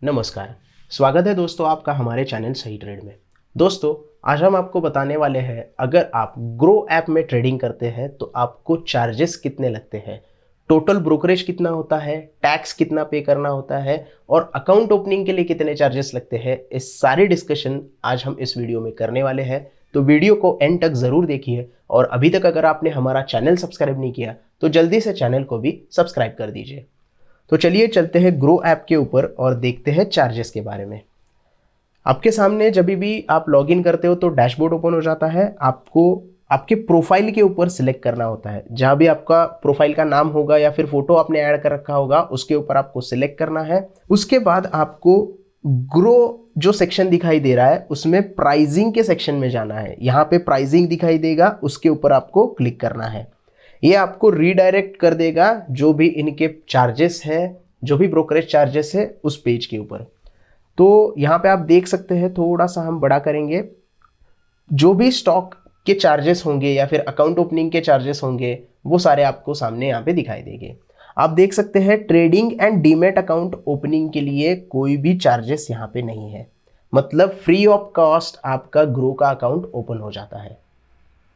नमस्कार। स्वागत है दोस्तों आपका हमारे चैनल सही ट्रेड में। दोस्तों, आज हम आपको बताने वाले हैं, अगर आप ग्रो ऐप में ट्रेडिंग करते हैं तो आपको चार्जेस कितने लगते हैं, टोटल ब्रोकरेज कितना होता है, टैक्स कितना पे करना होता है और अकाउंट ओपनिंग के लिए कितने चार्जेस लगते हैं। इस सारी डिस्कशन आज हम इस वीडियो में करने वाले हैं, तो वीडियो को एंड तक ज़रूर देखिए। और अभी तक अगर आपने हमारा चैनल सब्सक्राइब नहीं किया तो जल्दी से चैनल को भी सब्सक्राइब कर दीजिए। तो चलिए चलते हैं ग्रो ऐप के ऊपर और देखते हैं चार्जेस के बारे में। आपके सामने जब भी आप लॉगिन करते हो तो डैशबोर्ड ओपन हो जाता है। आपको आपके प्रोफाइल के ऊपर सिलेक्ट करना होता है, जहाँ भी आपका प्रोफाइल का नाम होगा या फिर फोटो आपने ऐड कर रखा होगा उसके ऊपर आपको सिलेक्ट करना है। उसके बाद आपको ग्रो जो सेक्शन दिखाई दे रहा है उसमें प्राइसिंग के सेक्शन में जाना है। यहाँ पे प्राइसिंग दिखाई देगा, उसके ऊपर आपको क्लिक करना है। ये आपको रीडायरेक्ट कर देगा जो भी इनके चार्जेस है, जो भी ब्रोकरेज चार्जेस है उस पेज के ऊपर। तो यहाँ पे आप देख सकते हैं, थोड़ा सा हम बड़ा करेंगे, जो भी स्टॉक के चार्जेस होंगे या फिर अकाउंट ओपनिंग के चार्जेस होंगे वो सारे आपको सामने यहाँ पे दिखाई देंगे। आप देख सकते हैं trading and demat account opening के लिए कोई भी चार्जेस यहाँ पे नहीं है, मतलब फ्री ऑफ कॉस्ट आपका ग्रो का अकाउंट ओपन हो जाता है।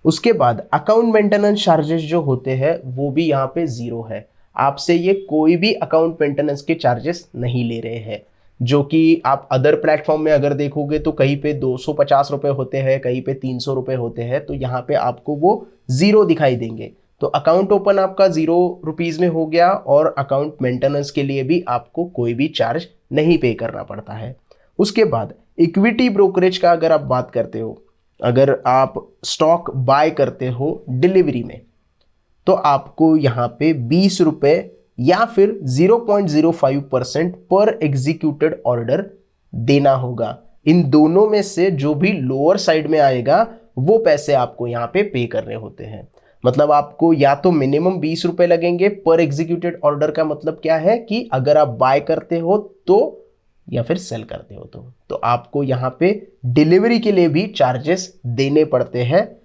उसके बाद अकाउंट मेंटेनेंस चार्जेस जो होते हैं वो भी यहाँ पे ज़ीरो है। आपसे ये कोई भी अकाउंट मेंटेनेंस के चार्जेस नहीं ले रहे हैं, जो कि आप अदर प्लेटफॉर्म में अगर देखोगे तो कहीं पे 250 रुपये होते हैं, कहीं पे 300 रुपये होते हैं, तो यहाँ पे आपको वो ज़ीरो दिखाई देंगे। तो अकाउंट ओपन आपका ₹0 में हो गया और अकाउंट मेंटेनेंस के लिए भी आपको कोई भी चार्ज नहीं पे करना पड़ता है। उसके बाद इक्विटी ब्रोकरेज का अगर आप बात करते हो, अगर आप स्टॉक बाय करते हो डिलीवरी में, तो आपको यहाँ पे ₹20 या फिर 0.05% पर एग्जीक्यूटेड ऑर्डर देना होगा। इन दोनों में से जो भी लोअर साइड में आएगा वो पैसे आपको यहाँ पे करने होते हैं। मतलब आपको या तो मिनिमम ₹20 लगेंगे पर एग्जीक्यूटेड ऑर्डर। का मतलब क्या है कि अगर आप बाय करते हो तो या फिर सेल करते हो तो आपको यहाँ पे डिलीवरी के लिए भी चार्जेस देने पड़ते हैं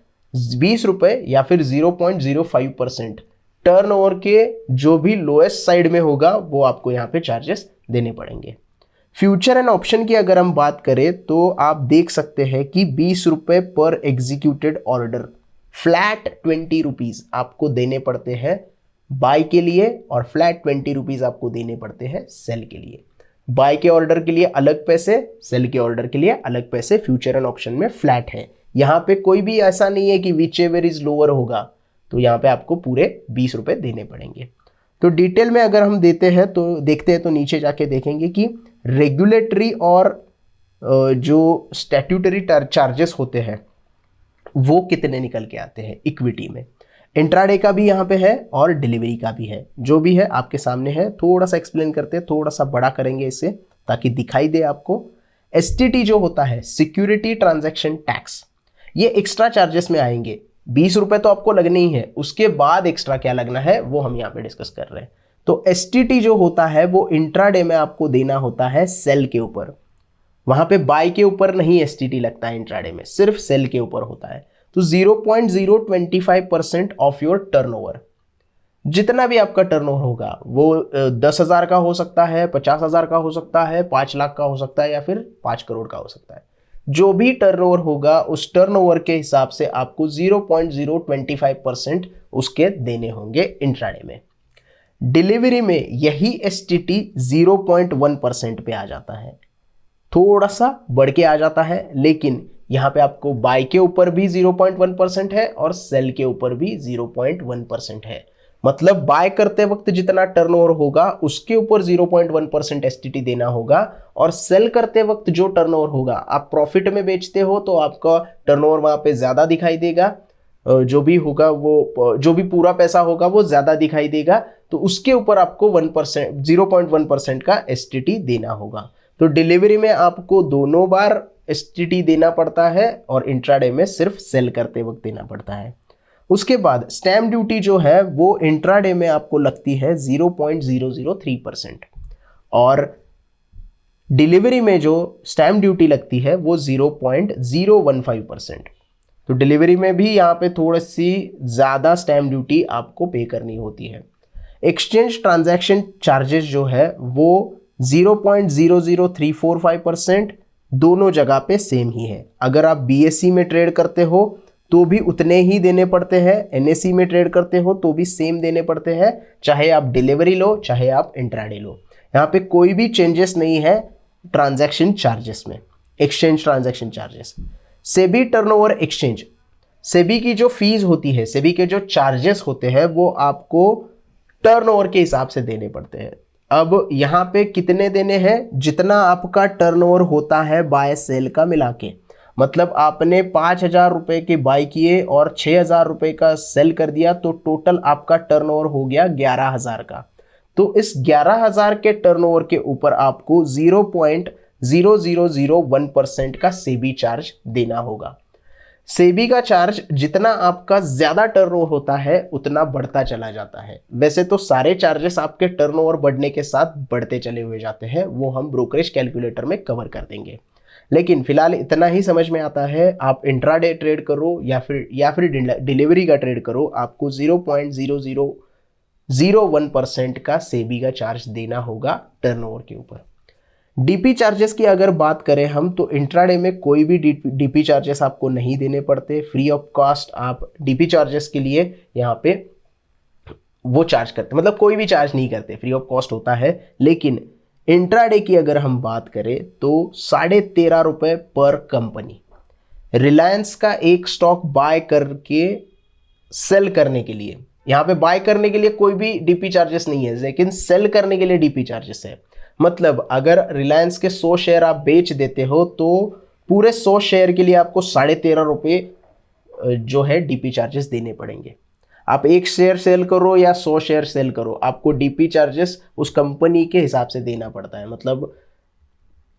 ₹20 या फिर 0.05%। टर्नओवर के जो भी लोएस्ट साइड में होगा वो आपको यहाँ पे चार्जेस देने पड़ेंगे। फ्यूचर एंड ऑप्शन की अगर हम बात करें तो आप देख सकते हैं कि ₹20 पर एग्जीक्यूटेड ऑर्डर फ्लैट ₹20 आपको देने पड़ते हैं बाय के लिए और फ्लैट ₹20 आपको देने पड़ते हैं सेल के लिए। बाय के ऑर्डर के लिए अलग पैसे, सेल के ऑर्डर के लिए अलग पैसे फ्यूचर एंड ऑप्शन में फ्लैट है। यहाँ पे कोई भी ऐसा नहीं है कि विच एवर इज लोअर होगा, तो यहाँ पे आपको पूरे ₹20 देने पड़ेंगे। तो डिटेल में अगर हम देखते हैं तो नीचे जाके देखेंगे कि रेगुलेटरी और जो स्टैट्यूटरी चार्जेस होते हैं वो कितने निकल के आते हैं इक्विटी में। इंट्राडे का भी यहाँ पे है और डिलीवरी का भी है, जो भी है आपके सामने है। थोड़ा सा एक्सप्लेन करते हैं, थोड़ा सा बड़ा करेंगे इसे ताकि दिखाई दे आपको। एसटीटी जो होता है, सिक्योरिटी ट्रांजैक्शन टैक्स, ये एक्स्ट्रा चार्जेस में आएंगे। ₹20 तो आपको लगने ही है, उसके बाद एक्स्ट्रा क्या लगना है वो हम यहाँ पे डिस्कस कर रहे हैं। तो एसटीटी जो होता है वो इंट्राडे में आपको देना होता है सेल के ऊपर। वहां पे बाय के ऊपर नहीं एसटीटी लगता है, इंट्राडे में सिर्फ सेल के ऊपर होता है। तो 0.025% ऑफ योर टर्नओवर, जितना भी आपका टर्नओवर होगा वो 10,000 का हो सकता है, 50,000 का हो सकता है, 5 लाख का हो सकता है या फिर 5 करोड़ का हो सकता है। जो भी टर्नओवर होगा उस टर्नओवर के हिसाब से आपको 0.025% उसके देने होंगे इंट्राडे में। डिलीवरी में यही एसटीटी 0.1% पे आ जाता है, थोड़ा सा बढ़ के आ जाता है, लेकिन यहाँ पे आपको बाय के ऊपर भी 0.1% है और सेल के ऊपर भी 0.1% है। मतलब बाय करते वक्त जितना टर्नओवर होगा उसके ऊपर 0.1% एसटीटी देना होगा, और सेल करते वक्त जो टर्नओवर होगा, आप प्रॉफिट में बेचते हो तो आपका टर्नओवर वहां पे ज्यादा दिखाई देगा, जो भी होगा वो, जो भी पूरा पैसा होगा वो ज्यादा दिखाई देगा, तो उसके ऊपर आपको 1% 0.1% का एसटीटी देना होगा। तो डिलीवरी में आपको दोनों बार एसटीटी देना पड़ता है और इंट्राडे में सिर्फ सेल करते वक्त देना पड़ता है। उसके बाद स्टैम्प ड्यूटी जो है वो इंट्राडे में आपको लगती है 0.003% और डिलीवरी में जो स्टैम्प ड्यूटी लगती है वो 0.015%। तो डिलीवरी में भी यहाँ पे थोड़ी सी ज़्यादा स्टैम्प ड्यूटी आपको पे करनी होती है। एक्सचेंज ट्रांजैक्शन चार्जेस जो है वो 0.00345% दोनों जगह पे सेम ही है। अगर आप बीएससी में ट्रेड करते हो तो भी उतने ही देने पड़ते हैं, एनएससी में ट्रेड करते हो तो भी सेम देने पड़ते हैं, चाहे आप डिलीवरी लो चाहे आप इंट्राडे लो। यहाँ पे कोई भी चेंजेस नहीं है ट्रांजैक्शन चार्जेस में, exchange transaction charges. SEBI turnover exchange, SEBI की जो फीस होती है, सेबी के जो चार्जेस होते हैं वो आपको टर्नओवर के हिसाब से देने पड़ते हैं। अब यहाँ पे कितने देने हैं, जितना आपका टर्नओवर होता है बाय सेल का मिला के। मतलब आपने 5,000 रुपए के बाय किए और 6,000 रुपए का सेल कर दिया तो टोटल आपका टर्नओवर हो गया 11,000 का। तो इस 11,000 के टर्नओवर के ऊपर आपको 0.0001% का सेबी चार्ज देना होगा। सेबी का चार्ज जितना आपका ज्यादा टर्नओवर होता है उतना बढ़ता चला जाता है। वैसे तो सारे चार्जेस आपके टर्नओवर बढ़ने के साथ बढ़ते चले हुए जाते हैं, वो हम ब्रोकरेज कैलकुलेटर में कवर कर देंगे। लेकिन फिलहाल इतना ही समझ में आता है, आप इंट्राडे ट्रेड करो या फिर डिलीवरी का ट्रेड करो, आपको 0.0001% का सेबी का चार्ज देना होगा टर्नओवर के ऊपर। डीपी चार्जेस की अगर बात करें हम तो इंट्राडे में कोई भी डीपी चार्जेस आपको नहीं देने पड़ते, फ्री ऑफ कॉस्ट आप डीपी चार्जेस के लिए यहाँ पे वो चार्ज करते, मतलब कोई भी चार्ज नहीं करते, फ्री ऑफ कॉस्ट होता है। लेकिन इंट्राडे की अगर हम बात करें तो 13.5 रुपए पर कंपनी। रिलायंस का एक स्टॉक बाय करके सेल करने के लिए, यहाँ पे बाय करने के लिए कोई भी डीपी चार्जेस नहीं है, लेकिन सेल करने के लिए डीपी चार्जेस है। मतलब अगर रिलायंस के 100 शेयर आप बेच देते हो तो पूरे 100 शेयर के लिए आपको 13.5 रुपए जो है डीपी चार्जेस देने पड़ेंगे। आप एक शेयर सेल करो या 100 शेयर सेल करो, आपको डीपी चार्जेस उस कंपनी के हिसाब से देना पड़ता है। मतलब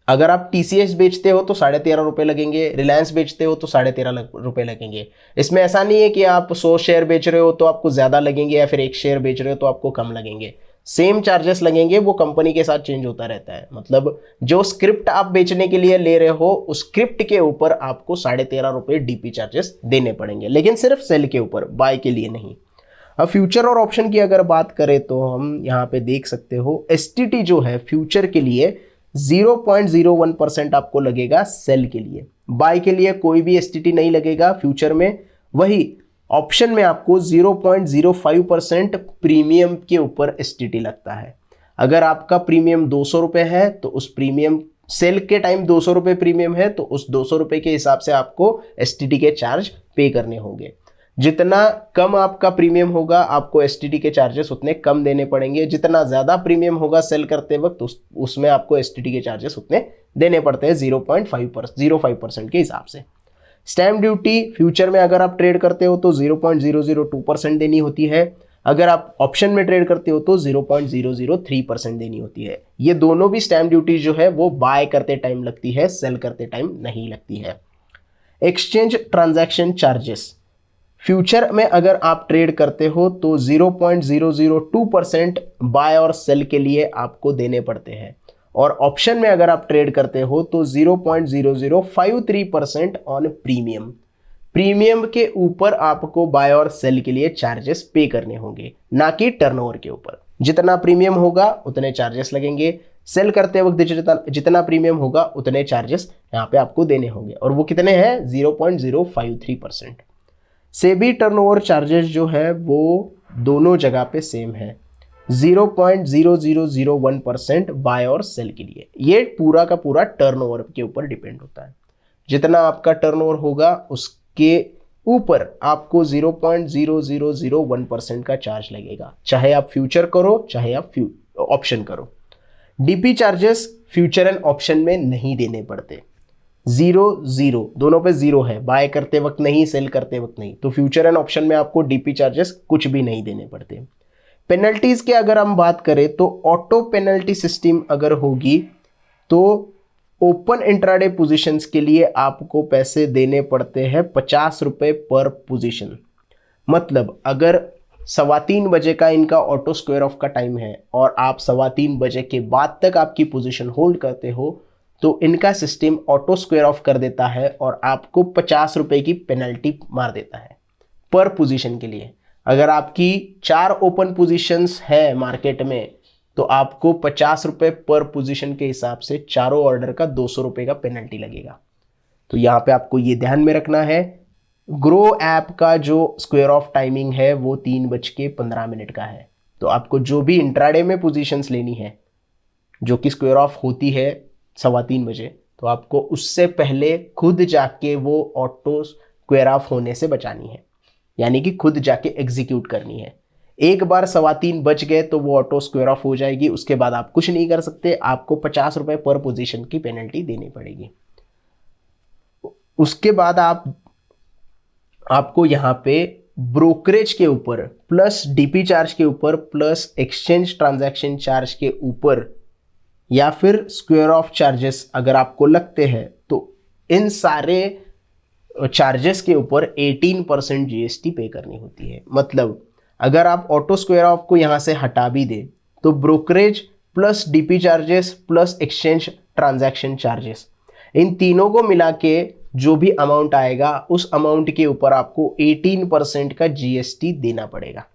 अगर आप टीसीएस बेचते हो तो 13.5 रुपए लगेंगे, रिलायंस बेचते हो तो 13.5 रुपए लगेंगे। इसमें ऐसा नहीं है कि आप 100 शेयर बेच रहे हो तो आपको ज़्यादा लगेंगे या फिर एक शेयर बेच रहे हो तो आपको कम लगेंगे। सेम चार्जेस लगेंगे, वो कंपनी के साथ चेंज होता रहता है। मतलब जो स्क्रिप्ट आप बेचने के लिए ले रहे हो उस स्क्रिप्ट के ऊपर आपको 13.5 रुपए डीपी चार्जेस देने पड़ेंगे, लेकिन सिर्फ सेल के ऊपर, बाय के लिए नहीं। अब फ्यूचर और ऑप्शन की अगर बात करें तो हम यहाँ पे देख सकते हो एसटीटी जो है फ्यूचर के लिए 0.01% आपको लगेगा सेल के लिए, बाय के लिए कोई भी एसटीटी नहीं लगेगा फ्यूचर में। वही ऑप्शन में आपको 0.05% प्रीमियम के ऊपर एसटीटी लगता है। अगर आपका प्रीमियम 200 रुपये है तो उस प्रीमियम सेल के टाइम 200 रुपये प्रीमियम है तो उस 200 रुपये के हिसाब से आपको एसटीटी के चार्ज पे करने होंगे। जितना कम आपका प्रीमियम होगा आपको एसटीटी के चार्जेस उतने कम देने पड़ेंगे, जितना ज़्यादा प्रीमियम होगा सेल करते वक्त उसमें आपको एसटीटी के चार्जेस उतने देने पड़ते हैं 0.05% के हिसाब से। स्टैम्प ड्यूटी फ्यूचर में अगर आप ट्रेड करते हो तो 0.002% देनी होती है, अगर आप ऑप्शन में ट्रेड करते हो तो 0.003% देनी होती है। ये दोनों भी स्टैम्प ड्यूटी जो है वो बाय करते टाइम लगती है, सेल करते टाइम नहीं लगती है। एक्सचेंज ट्रांजैक्शन चार्जेस फ्यूचर में अगर आप ट्रेड करते हो तो 0.002% बाय और सेल के लिए आपको देने पड़ते हैं, और ऑप्शन में अगर आप ट्रेड करते हो तो 0.0053% ऑन प्रीमियम। प्रीमियम के ऊपर आपको बाय और सेल के लिए चार्जेस पे करने होंगे, ना कि टर्नओवर के ऊपर। जितना प्रीमियम होगा उतने चार्जेस लगेंगे, सेल करते वक्त जितना प्रीमियम होगा उतने चार्जेस यहाँ पे आपको देने होंगे, और वो कितने हैं 0.053%। सेबी टर्नओवर चार्जेस जो है वो दोनों जगह पे सेम है, 0.0001% बाय और सेल के लिए। ये पूरा का पूरा टर्नओवर के ऊपर डिपेंड होता है। जितना आपका टर्नओवर होगा उसके ऊपर आपको 0.0001% का चार्ज लगेगा, चाहे आप फ्यूचर करो चाहे आप ऑप्शन करो। DP charges future and option में नहीं देने पड़ते, 0 दोनों पे 0 है, बाय करते वक्त नहीं, सेल करते वक्त नहीं। तो फ्यूचर एंड ऑप्शन में आपको डीपी चार्जेस कुछ भी नहीं देने पड़ते। पेनल्टीज की अगर हम बात करें तो ऑटो पेनल्टी सिस्टम अगर होगी तो ओपन इंट्राडे पोजीशंस के लिए आपको पैसे देने पड़ते हैं 50 रुपये पर पोजीशन। मतलब अगर 3:15 बजे का इनका ऑटो स्क्वायर ऑफ का टाइम है और आप 3:15 बजे के बाद तक आपकी पोजीशन होल्ड करते हो तो इनका सिस्टम ऑटो स्क्वायर ऑफ कर देता है और आपको 50 रुपये की पेनल्टी मार देता है पर पोजीशन के लिए। अगर आपकी 4 ओपन पोजीशंस है मार्केट में तो आपको 50 रुपये पर पोजीशन के हिसाब से चारों ऑर्डर का 200 रुपये का पेनल्टी लगेगा। तो यहाँ पे आपको ये ध्यान में रखना है, ग्रो ऐप का जो स्क्वायर ऑफ टाइमिंग है वो 3:15 का है। तो आपको जो भी इंट्राडे में पोजीशंस लेनी है जो कि स्क्वायर ऑफ होती है 3:15 बजे, तो आपको उससे पहले खुद जाके वो ऑटो स्क्वायर ऑफ होने से बचानी है, यानी कि खुद जाके एग्जीक्यूट करनी है। एक बार 3:15 बज गए तो वो ऑटो स्क्वायर ऑफ हो जाएगी, उसके बाद आप कुछ नहीं कर सकते, आपको 50 रुपये पर पोजीशन की पेनल्टी देनी पड़ेगी। उसके बाद आपको यहाँ पे ब्रोकरेज के ऊपर प्लस डीपी चार्ज के ऊपर प्लस एक्सचेंज ट्रांजैक्शन चार्ज के ऊपर या फिर स्क्वायर ऑफ चार्जेस अगर आपको लगते हैं तो इन सारे चार्जेस के ऊपर 18% जीएसटी पे करनी होती है। मतलब अगर आप ऑटो स्क्वायर ऑफ को यहाँ से हटा भी दे तो brokerage plus DP charges plus exchange transaction charges, इन तीनों को मिला के जो भी अमाउंट आएगा उस अमाउंट के ऊपर आपको 18% का जीएसटी देना पड़ेगा।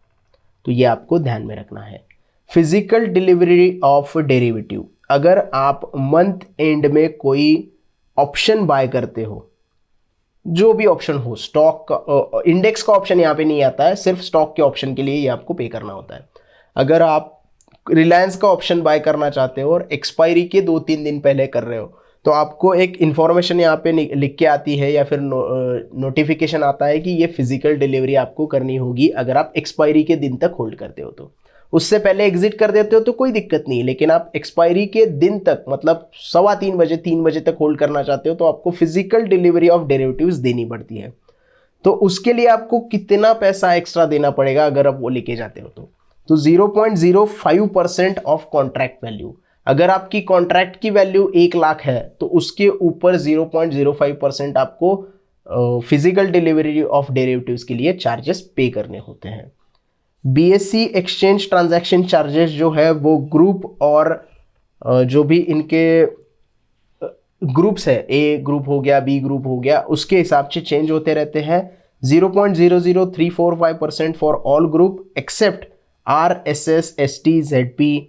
तो ये आपको ध्यान में रखना है। फिजिकल डिलीवरी ऑफ डेरिवेटिव, अगर आप मंथ एंड में कोई ऑप्शन बाय करते हो, जो भी ऑप्शन हो, स्टॉक का इंडेक्स का ऑप्शन यहाँ पे नहीं आता है, सिर्फ स्टॉक के ऑप्शन के लिए ये आपको पे करना होता है। अगर आप रिलायंस का ऑप्शन बाय करना चाहते हो और एक्सपायरी के 2-3 दिन पहले कर रहे हो तो आपको एक इन्फॉर्मेशन यहाँ पे लिख के आती है या फिर नोटिफिकेशन आता है कि ये फिजिकल डिलीवरी आपको करनी होगी अगर आप एक्सपायरी के दिन तक होल्ड करते हो। तो उससे पहले एग्जिट कर देते हो तो कोई दिक्कत नहीं, लेकिन आप एक्सपायरी के दिन तक मतलब 3:15 बजे 3 बजे तक होल्ड करना चाहते हो तो आपको फिजिकल डिलीवरी ऑफ डेरिवेटिव्स देनी पड़ती है। तो उसके लिए आपको कितना पैसा एक्स्ट्रा देना पड़ेगा अगर आप वो लेके जाते हो तो 0.05% ऑफ कॉन्ट्रैक्ट वैल्यू। अगर आपकी कॉन्ट्रैक्ट की वैल्यू 1 लाख है तो उसके ऊपर 0.05% आपको फिजिकल डिलीवरी ऑफ डेरिवेटिव्स के लिए चार्जेस पे करने होते हैं। बीएससी एक्सचेंज ट्रांजैक्शन चार्जेस जो है वो ग्रुप और जो भी इनके ग्रुप्स है, ए ग्रुप हो गया, बी ग्रुप हो गया, उसके हिसाब से चेंज होते रहते हैं। 0.00345% for all group except RSS ST ZP,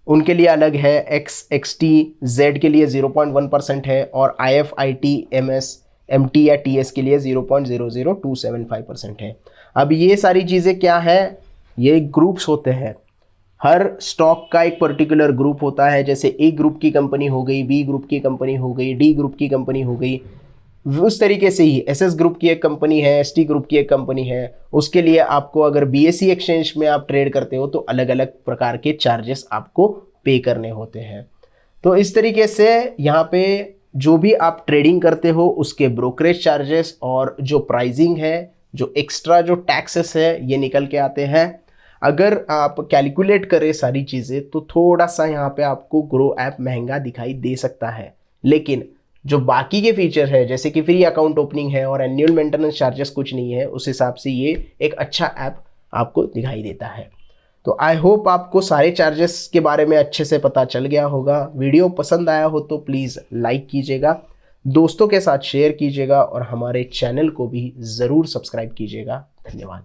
उनके लिए अलग है। XXT Z के लिए 0.1% है और IFIT MS MT या TS के लिए 0.00275% है। अब ये सारी चीज़ें क्या है, ये ग्रुप्स होते हैं। हर स्टॉक का एक पर्टिकुलर ग्रुप होता है, जैसे ए ग्रुप की कंपनी हो गई, बी ग्रुप की कंपनी हो गई, डी ग्रुप की कंपनी हो गई। उस तरीके से ही SS ग्रुप की एक कंपनी है, ST ग्रुप की एक कंपनी है, उसके लिए आपको अगर BSE एक्सचेंज में आप ट्रेड करते हो तो अलग अलग प्रकार के चार्जेस आपको पे करने होते हैं। तो इस तरीके से यहाँ पे जो भी आप ट्रेडिंग करते हो उसके ब्रोकरेज चार्जेस और जो प्राइसिंग है, जो एक्स्ट्रा जो टैक्सेस है, ये निकल के आते हैं। अगर आप कैलकुलेट करें सारी चीज़ें तो थोड़ा सा यहाँ पे आपको ग्रो ऐप महंगा दिखाई दे सकता है, लेकिन जो बाकी के फीचर है जैसे कि फ्री अकाउंट ओपनिंग है और एनुअल मेंटेनेंस चार्जेस कुछ नहीं है, उस हिसाब से ये एक अच्छा ऐप आपको दिखाई देता है। तो आई होप आपको सारे चार्जेस के बारे में अच्छे से पता चल गया होगा। वीडियो पसंद आया हो तो प्लीज़ लाइक कीजिएगा, दोस्तों के साथ शेयर कीजिएगा और हमारे चैनल को भी ज़रूर सब्सक्राइब कीजिएगा। धन्यवाद।